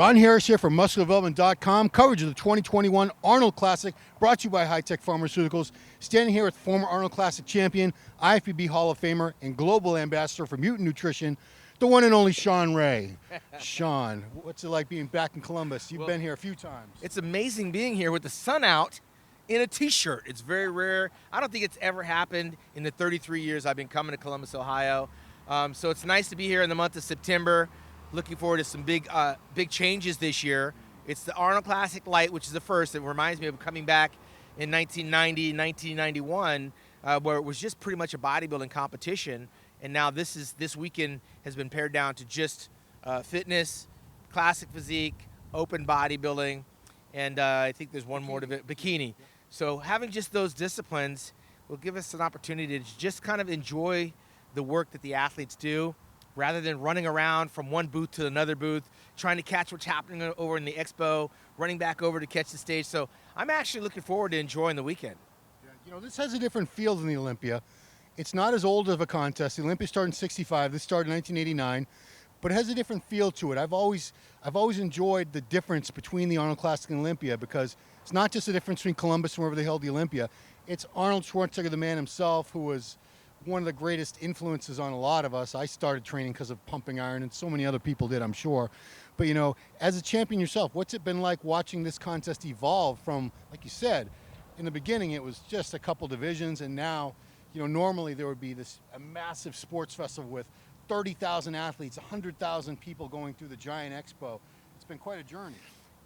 Ron Harris here from MuscularDevelopment.com. Coverage of the 2021 Arnold Classic, brought to you by High-Tech Pharmaceuticals. Standing here with former Arnold Classic champion, IFBB Hall of Famer, and global ambassador for Mutant Nutrition, the one and only Shawn Ray. Shawn, what's it like being back in Columbus? You've been here a few times. It's amazing being here with the sun out in a t-shirt. It's very rare. I don't think it's ever happened in the 33 years I've been coming to Columbus, Ohio. So it's nice to be here in the month of September. Looking forward to some big changes this year. It's the Arnold Classic Light, which is the first. It reminds me of coming back in 1990, 1991, where it was just pretty much a bodybuilding competition. And now this weekend has been pared down to just fitness, classic physique, open bodybuilding, and I think there's one more to it, bikini. So having just those disciplines will give us an opportunity to just kind of enjoy the work that the athletes do, rather than running around from one booth to another booth, trying to catch what's happening over in the expo, running back over to catch the stage. So I'm actually looking forward to enjoying the weekend. Yeah, you know, this has a different feel than the Olympia. It's not as old of a contest. The Olympia started in '65. This started in 1989, but it has a different feel to it. I've always enjoyed the difference between the Arnold Classic and Olympia, because it's not just the difference between Columbus and wherever they held the Olympia. It's Arnold Schwarzenegger, the man himself, who was one of the greatest influences on a lot of us. I started training because of pumping iron, and so many other people did, I'm sure. But, you know, as a champion yourself, what's it been like watching this contest evolve from, like you said, in the beginning it was just a couple divisions, and now, you know, normally there would be a massive sports festival with 30,000 athletes, 100,000 people going through the giant expo. It's been quite a journey.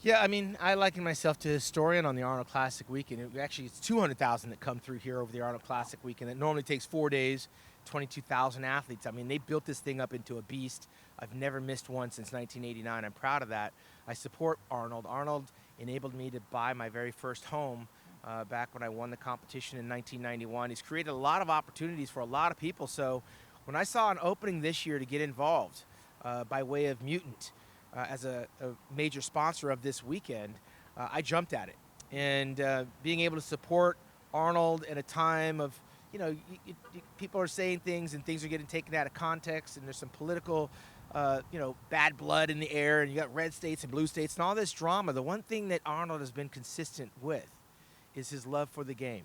Yeah, I mean, I liken myself to a historian on the Arnold Classic weekend. It's 200,000 that come through here over the Arnold Classic weekend. It normally takes 4 days, 22,000 athletes. I mean, they built this thing up into a beast. I've never missed one since 1989. I'm proud of that. I support Arnold. Arnold enabled me to buy my very first home back when I won the competition in 1991. He's created a lot of opportunities for a lot of people. So when I saw an opening this year to get involved by way of Mutant, as a major sponsor of this weekend, I jumped at it. And being able to support Arnold at a time of, you know, people are saying things and things are getting taken out of context, and there's some political, you know, bad blood in the air, and you got red states and blue states and all this drama. The one thing that Arnold has been consistent with is his love for the game,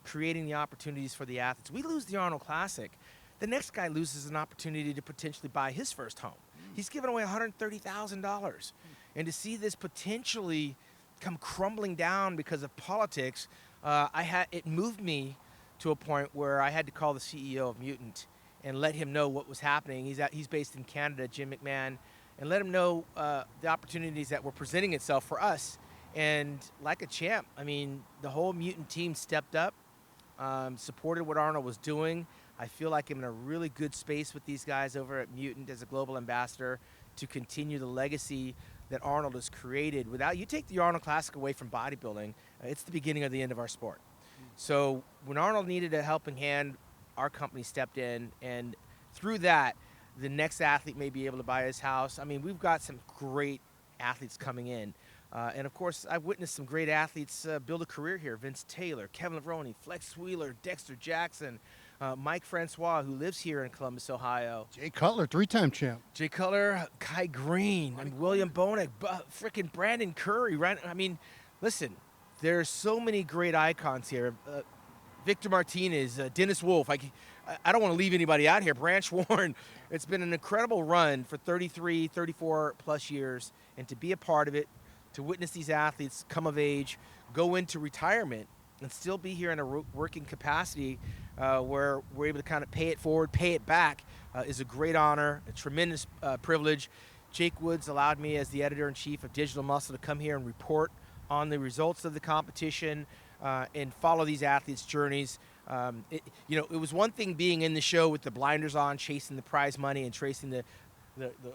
creating the opportunities for the athletes. We lose the Arnold Classic, the next guy loses an opportunity to potentially buy his first home. He's given away $130,000. And to see this potentially come crumbling down because of politics, it moved me to a point where I had to call the CEO of Mutant and let him know what was happening. He's based in Canada, Jim McMahon, and let him know the opportunities that were presenting itself for us. And like a champ, I mean, the whole Mutant team stepped up, supported what Arnold was doing. I feel like I'm in a really good space with these guys over at Mutant as a global ambassador to continue the legacy that Arnold has created. Without you take the Arnold Classic away from bodybuilding, it's the beginning of the end of our sport. So when Arnold needed a helping hand, our company stepped in, and through that, the next athlete may be able to buy his house. I mean, we've got some great athletes coming in. And of course, I've witnessed some great athletes build a career here. Vince Taylor, Kevin Levrone, Flex Wheeler, Dexter Jackson, Mike Francois, who lives here in Columbus, Ohio. Jay Cutler, 3-time champ. Jay Cutler, Kai Green, and William Bonek, frickin' Brandon Curry. Right? I mean, listen, there's so many great icons here. Victor Martinez, Dennis Wolf. I don't want to leave anybody out here. Branch Warren. It's been an incredible run for 33, 34 plus years, and to be a part of it, to witness these athletes come of age, go into retirement, and still be here in a working capacity where we're able to kind of pay it forward, pay it back, is a great honor, a tremendous privilege. Jake Woods allowed me, as the editor-in-chief of Digital Muscle, to come here and report on the results of the competition and follow these athletes' journeys. You know, it was one thing being in the show with the blinders on, chasing the prize money and tracing the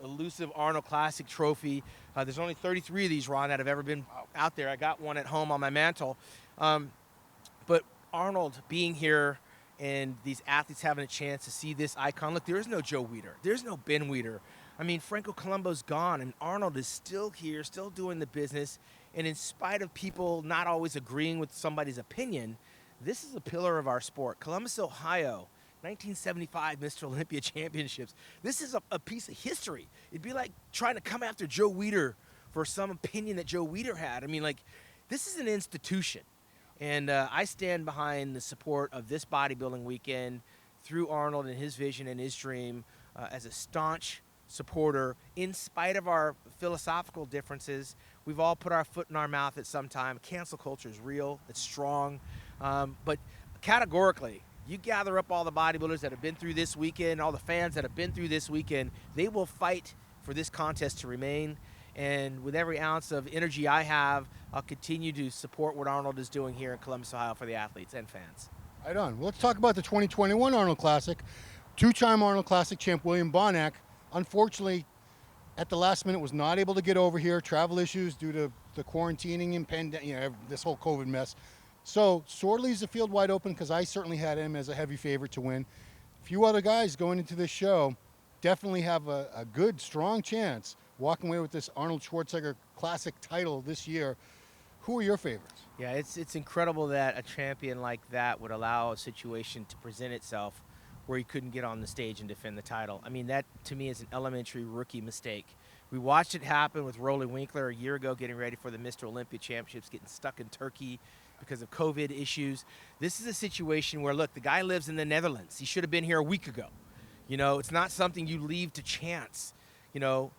elusive Arnold Classic trophy. There's only 33 of these, Ron, that have ever been out there. I got one at home on my mantle. But Arnold being here and these athletes having a chance to see this icon. Look, there is no Joe Weider. There's no Ben Weider. I mean, Franco Columbo's gone, and Arnold is still here, still doing the business. And in spite of people not always agreeing with somebody's opinion, this is a pillar of our sport. Columbus, Ohio, 1975 Mr. Olympia Championships. This is a piece of history. It'd be like trying to come after Joe Weider for some opinion that Joe Weider had. I mean, like, this is an institution. And I stand behind the support of this bodybuilding weekend through Arnold and his vision and his dream as a staunch supporter. In spite of our philosophical differences, we've all put our foot in our mouth at some time. Cancel culture is real. It's strong. But categorically, you gather up all the bodybuilders that have been through this weekend, all the fans that have been through this weekend, they will fight for this contest to remain. And with every ounce of energy I have, I'll continue to support what Arnold is doing here in Columbus, Ohio for the athletes and fans. Right on. Well, let's talk about the 2021 Arnold Classic. Two-time Arnold Classic champ William Bonac, unfortunately, at the last minute was not able to get over here. Travel issues due to the quarantining and this whole COVID mess. So Sword leaves the field wide open because I certainly had him as a heavy favorite to win. A few other guys going into this show definitely have a good, strong chance walking away with this Arnold Schwarzenegger Classic title this year. Who are your favorites? Yeah, it's incredible that a champion like that would allow a situation to present itself where he couldn't get on the stage and defend the title. I mean, that to me is an elementary rookie mistake. We watched it happen with Rolly Winkler a year ago getting ready for the Mr. Olympia Championships, getting stuck in Turkey because of COVID issues. This is a situation where, look, the guy lives in the Netherlands. He should have been here a week ago. You know, it's not something you leave to chance. You know,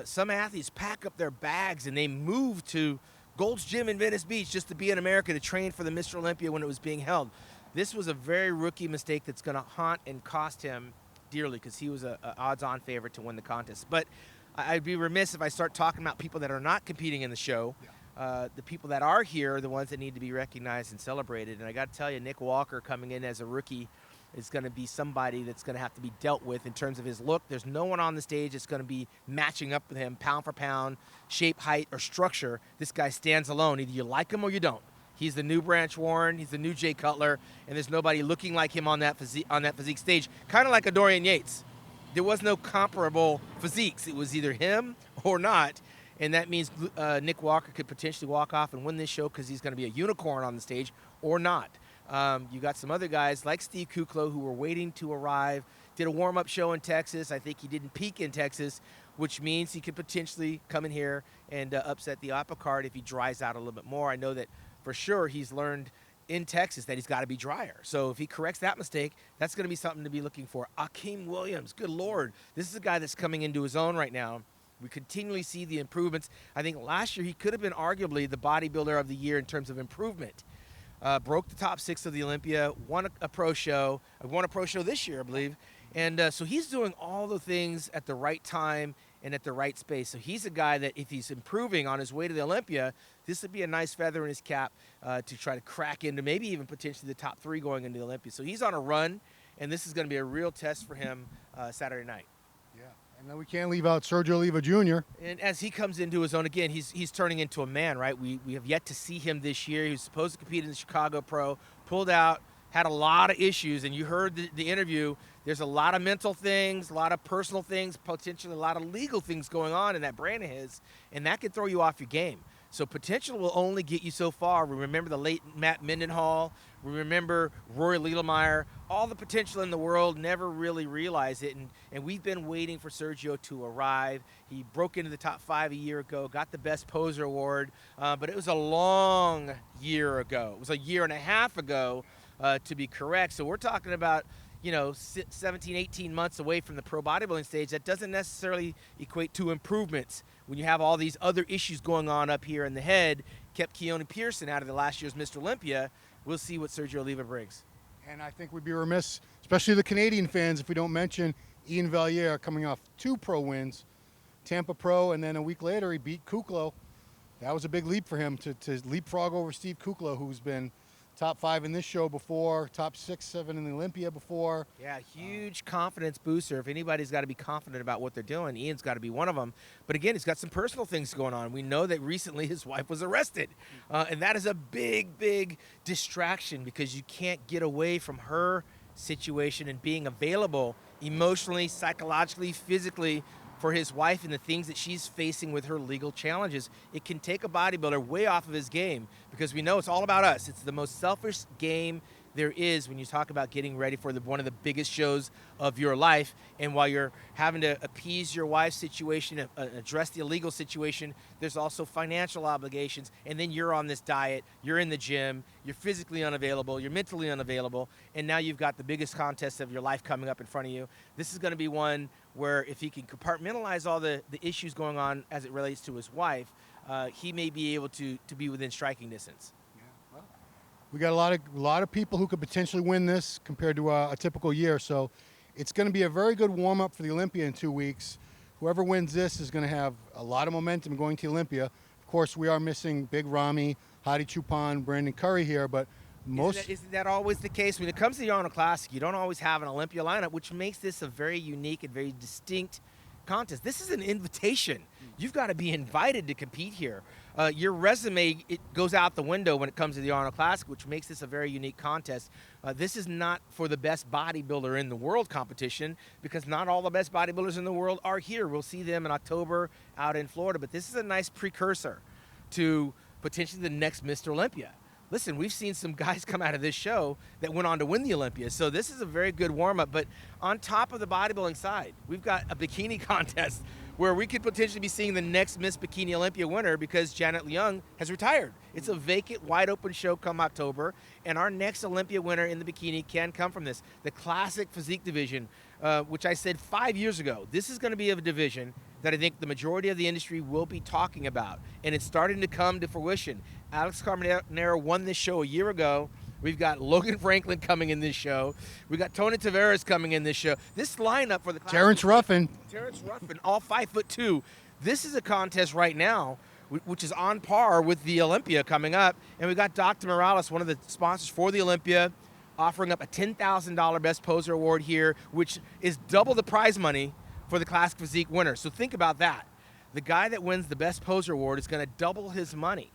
some athletes pack up their bags and they move to Gold's Gym in Venice Beach just to be in America to train for the Mr. Olympia when it was being held. This was a very rookie mistake that's going to haunt and cost him dearly because he was an odds-on favorite to win the contest. But I'd be remiss if I start talking about people that are not competing in the show. The people that are here are the ones that need to be recognized and celebrated. And I got to tell you, Nick Walker coming in as a rookie is going to be somebody that's going to have to be dealt with in terms of his look. There's no one on the stage that's going to be matching up with him pound for pound, shape, height, or structure. This guy stands alone. Either you like him or you don't. He's the new Branch Warren. He's the new Jay Cutler, and there's nobody looking like him on that physique stage. Kind of like a Dorian Yates. There was no comparable physiques. It was either him or not, and that means Nick Walker could potentially walk off and win this show because he's going to be a unicorn on the stage or not. You got some other guys like Steve Kuklo who were waiting to arrive, did a warm-up show in Texas. I think he didn't peak in Texas, which means he could potentially come in here and upset the apple cart if he dries out a little bit more. I know that for sure he's learned in Texas that he's got to be drier. So if he corrects that mistake, that's going to be something to be looking for. Akeem Williams, good Lord. This is a guy that's coming into his own right now. We continually see the improvements. I think last year he could have been arguably the bodybuilder of the year in terms of improvement. Broke the top 6 of the Olympia, won a pro show. Won a pro show this year, I believe. And so he's doing all the things at the right time and at the right space. So he's a guy that if he's improving on his way to the Olympia, this would be a nice feather in his cap to try to crack into maybe even potentially the top 3 going into the Olympia. So he's on a run, and this is going to be a real test for him Saturday night. Yeah, and then we can't leave out Sergio Oliva Jr. And as he comes into his own again, he's turning into a man, right? We have yet to see him this year. He was supposed to compete in the Chicago Pro, pulled out, had a lot of issues, and you heard the interview. There's a lot of mental things, a lot of personal things, potentially a lot of legal things going on in that brand of his, and that could throw you off your game. So potential will only get you so far. We remember the late Matt Mendenhall. We remember Rory Littlemeyer. All the potential in the world, never really realized it, and we've been waiting for Sergio to arrive. He broke into the top 5 a year ago, got the Best Poser Award, but it was a long year ago. It was a year and a half ago, to be correct. So we're talking about 17, 18 months away from the pro bodybuilding stage. That doesn't necessarily equate to improvements when you have all these other issues going on up here in the head. Kept Keone Pearson out of the last year's Mr. Olympia. We'll see what Sergio Oliva brings. And I think we'd be remiss, especially the Canadian fans, if we don't mention Ian Valliere coming off 2 pro wins, Tampa Pro, and then a week later he beat Kuklo. That was a big leap for him to leapfrog over Steve Kuklo, who's been top 5 in this show before, top 6, 7 in the Olympia before. Yeah, huge confidence booster. If anybody's got to be confident about what they're doing, Ian's got to be one of them. But again, he's got some personal things going on. We know that recently his wife was arrested. And that is a big, big distraction because you can't get away from her situation and being available emotionally, psychologically, physically for his wife and the things that she's facing with her legal challenges. It can take a bodybuilder way off of his game because we know it's all about us. It's the most selfish game there is when you talk about getting ready for one of the biggest shows of your life. And while you're having to appease your wife's situation, address the illegal situation, there's also financial obligations. And then you're on this diet, you're in the gym, you're physically unavailable, you're mentally unavailable, and now you've got the biggest contest of your life coming up in front of you. This is going to be one where if he can compartmentalize all the issues going on as it relates to his wife, he may be able to be within striking distance. We got a lot of people who could potentially win this compared to a typical year. So it's going to be a very good warm-up for the Olympia in 2 weeks. Whoever wins this is going to have a lot of momentum going to Olympia. Of course, we are missing Big Ramy, Hadi Choopan, Brandon Curry here, but Isn't that always the case? When it comes to the Arnold Classic, you don't always have an Olympia lineup, which makes this a very unique and very distinct contest. This is an invitation. You've got to be invited to compete here. Your resume, it goes out the window when it comes to the Arnold Classic, which makes this a very unique contest. This is not for the best bodybuilder in the world competition, because not all the best bodybuilders in the world are here. We'll see them in October out in Florida, but this is a nice precursor to potentially the next Mr. Olympia. Listen, we've seen some guys come out of this show that went on to win the Olympia, so this is a very good warm-up. But on top of the bodybuilding side, we've got a bikini contest where we could potentially be seeing the next Miss Bikini Olympia winner, because Janet Leung has retired. It's a vacant, wide-open show come October, and our next Olympia winner in the bikini can come from this. The classic physique division, which I said 5 years ago, this is going to be a division that I think the majority of the industry will be talking about, and it's starting to come to fruition. Alex Carbonero won this show a year ago. We've got Logan Franklin coming in this show. We've got Tony Tavares coming in this show. This lineup for the class, Terrence Ruffin, all 5'2". This is a contest right now, which is on par with the Olympia coming up. And we got Dr. Morales, one of the sponsors for the Olympia, offering up a $10,000 Best Poser Award here, which is double the prize money for the Classic Physique winner. So think about that. The guy that wins the Best Poser Award is going to double his money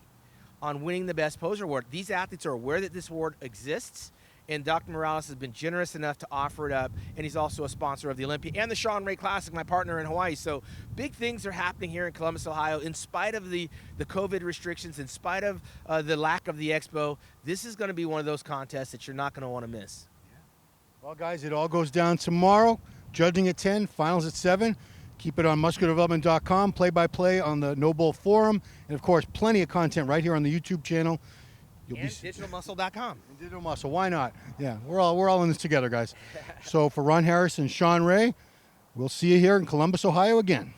on winning the Best Poser Award. These athletes are aware that this award exists, and Dr. Morales has been generous enough to offer it up, and he's also a sponsor of the Olympia and the Shawn Classic, my partner in Hawaii. So big things are happening here in Columbus, Ohio. In spite of the COVID restrictions, in spite of the lack of the expo, this is going to be one of those contests that you're not going to want to miss. Well, guys, it all goes down tomorrow. Judging at 10, finals at 7. Keep it on musculardevelopment.com, play-by-play on the No Bull Forum, and, of course, plenty of content right here on the YouTube channel. And digitalmuscle.com. And Digital Muscle, why not? Yeah, we're all in this together, guys. So for Ron Harris and Shawn Ray, we'll see you here in Columbus, Ohio again.